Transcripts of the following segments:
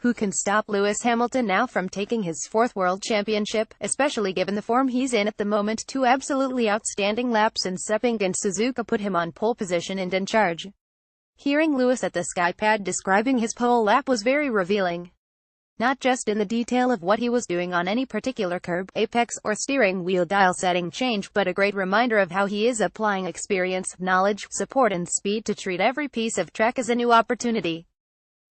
Who can stop Lewis Hamilton now from taking his fourth world championship, especially given the form he's in at the moment? Two absolutely outstanding laps in Sepang and Suzuka put him on pole position and in charge. Hearing Lewis at the Skypad describing his pole lap was very revealing. Not just in the detail of what he was doing on any particular curb, apex, or steering wheel dial setting change, but a great reminder of how he is applying experience, knowledge, support and speed to treat every piece of track as a new opportunity.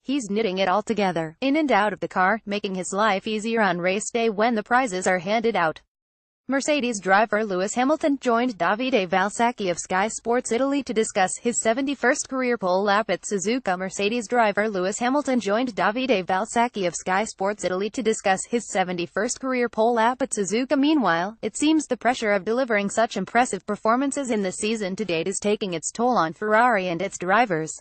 He's knitting it all together, in and out of the car, making his life easier on race day when the prizes are handed out. Mercedes driver Lewis Hamilton joined Davide Valsacchi of Sky Sports Italy to discuss his 71st career pole lap at Suzuka. Mercedes driver Lewis Hamilton joined Davide Valsacchi of Sky Sports Italy to discuss his 71st career pole lap at Suzuka. Meanwhile, it seems the pressure of delivering such impressive performances in the season to date is taking its toll on Ferrari and its drivers.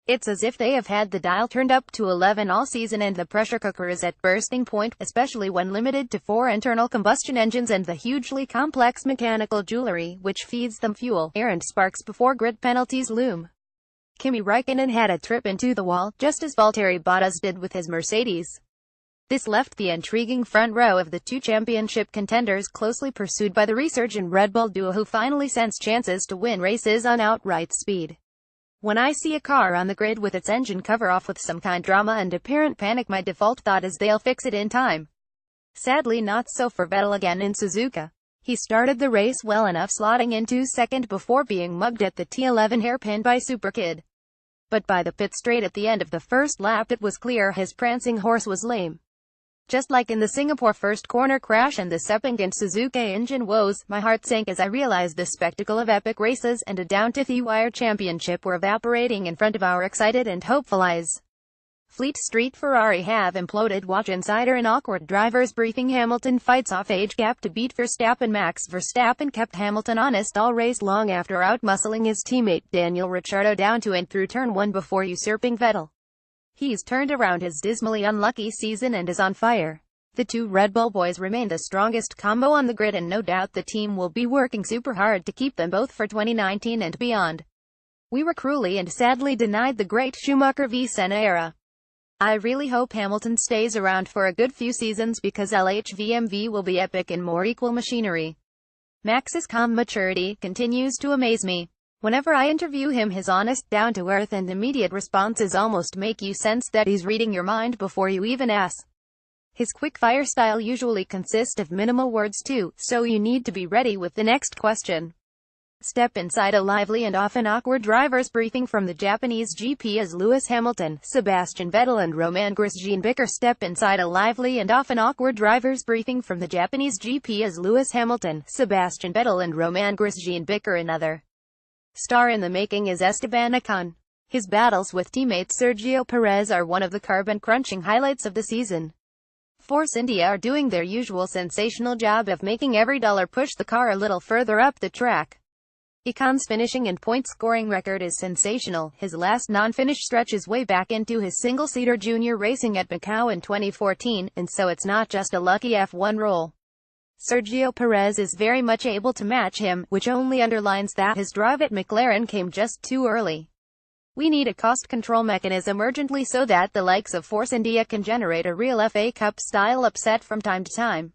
It's as if they have had the dial turned up to 11 all season and the pressure cooker is at bursting point, especially when limited to 4 internal combustion engines and the hugely complex mechanical jewelry which feeds them fuel, air and sparks before grid penalties loom. Kimi Räikkönen had a trip into the wall, just as Valtteri Bottas did with his Mercedes. This left the intriguing front row of the two championship contenders closely pursued by the resurgent Red Bull duo who finally sensed chances to win races on outright speed. When I see a car on the grid with its engine cover off with some kind of drama and apparent panic, my default thought is they'll fix it in time. Sadly not so for Vettel again in Suzuka. He started the race well enough, slotting into second before being mugged at the T11 hairpin by Superkid. But by the pit straight at the end of the first lap it was clear his prancing horse was lame. Just like in the Singapore first corner crash and the Sepang and Suzuka engine woes, my heart sank as I realized the spectacle of epic races and a down-to-the-wire championship were evaporating in front of our excited and hopeful eyes. Fleet Street Ferrari have imploded. Watch Insider. In awkward drivers' briefing, Hamilton fights off age gap to beat Verstappen. Max Verstappen kept Hamilton honest all race long after outmuscling his teammate Daniel Ricciardo down to and through turn 1 before usurping Vettel. He's turned around his dismally unlucky season and is on fire. The two Red Bull boys remain the strongest combo on the grid and no doubt the team will be working super hard to keep them both for 2019 and beyond. We were cruelly and sadly denied the great Schumacher v Senna era. I really hope Hamilton stays around for a good few seasons because LHVMV will be epic in more equal machinery. Max's calm maturity continues to amaze me. Whenever I interview him, his honest, down-to-earth and immediate responses almost make you sense that he's reading your mind before you even ask. His quick-fire style usually consists of minimal words too, so you need to be ready with the next question. Step inside a lively and often awkward driver's briefing from the Japanese GP as Lewis Hamilton, Sebastian Vettel and Romain Grosjean bicker. Step inside a lively and often awkward driver's briefing from the Japanese GP as Lewis Hamilton, Sebastian Vettel and Romain Grosjean bicker. Another star in the making is Esteban Ocon. His battles with teammate Sergio Perez are one of the carbon-crunching highlights of the season. Force India are doing their usual sensational job of making every dollar push the car a little further up the track. Ocon's finishing and point-scoring record is sensational. His last non-finish stretches way back into his single-seater junior racing at Macau in 2014, and so it's not just a lucky F1 roll. Sergio Perez is very much able to match him, which only underlines that his drive at McLaren came just too early. We need a cost control mechanism urgently so that the likes of Force India can generate a real FA Cup-style upset from time to time.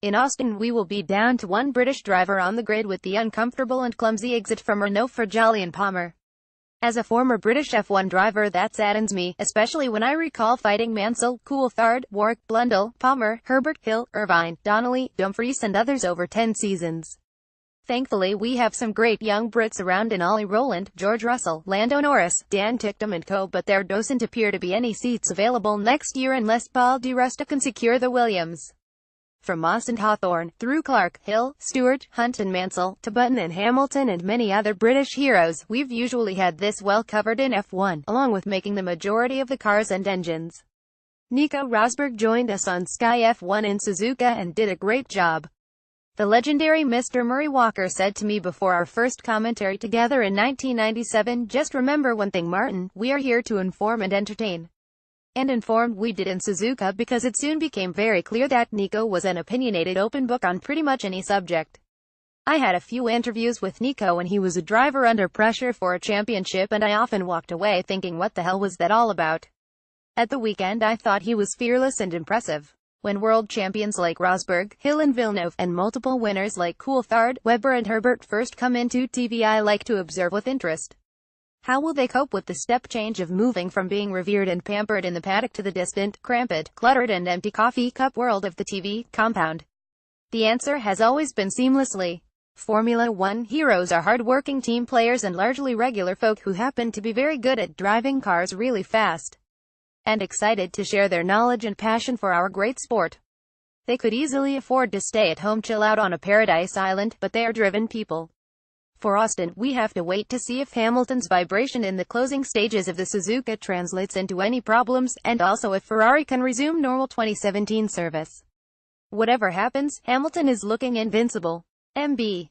In Austin we will be down to one British driver on the grid with the uncomfortable and clumsy exit from Renault for Jolyon Palmer. As a former British F1 driver, that saddens me, especially when I recall fighting Mansell, Coulthard, Warwick, Blundell, Palmer, Herbert, Hill, Irvine, Donnelly, Dumfries and others over 10 seasons. Thankfully we have some great young Brits around in Ollie Rowland, George Russell, Lando Norris, Dan Ticktum and co, but there doesn't appear to be any seats available next year unless Paul Di Resta can secure the Williams. From Moss and Hawthorne, through Clark, Hill, Stewart, Hunt and Mansell, to Button and Hamilton and many other British heroes, we've usually had this well covered in F1, along with making the majority of the cars and engines. Nico Rosberg joined us on Sky F1 in Suzuka and did a great job. The legendary Mr. Murray Walker said to me before our first commentary together in 1997, "Just remember one thing, Martin, we are here to inform and entertain." And informed we did in Suzuka because it soon became very clear that Nico was an opinionated open book on pretty much any subject. I had a few interviews with Nico when he was a driver under pressure for a championship and I often walked away thinking what the hell was that all about? At the weekend I thought he was fearless and impressive. When world champions like Rosberg, Hill and Villeneuve, and multiple winners like Coulthard, Webber and Herbert first come into TV, I like to observe with interest. How will they cope with the step change of moving from being revered and pampered in the paddock to the distant, cramped, cluttered and empty coffee cup world of the TV compound? The answer has always been seamlessly. Formula One heroes are hard-working team players and largely regular folk who happen to be very good at driving cars really fast, and excited to share their knowledge and passion for our great sport. They could easily afford to stay at home, chill out on a paradise island, but they are driven people. For Austin, we have to wait to see if Hamilton's vibration in the closing stages of the Suzuka translates into any problems, and also if Ferrari can resume normal 2017 service. Whatever happens, Hamilton is looking invincible. MB.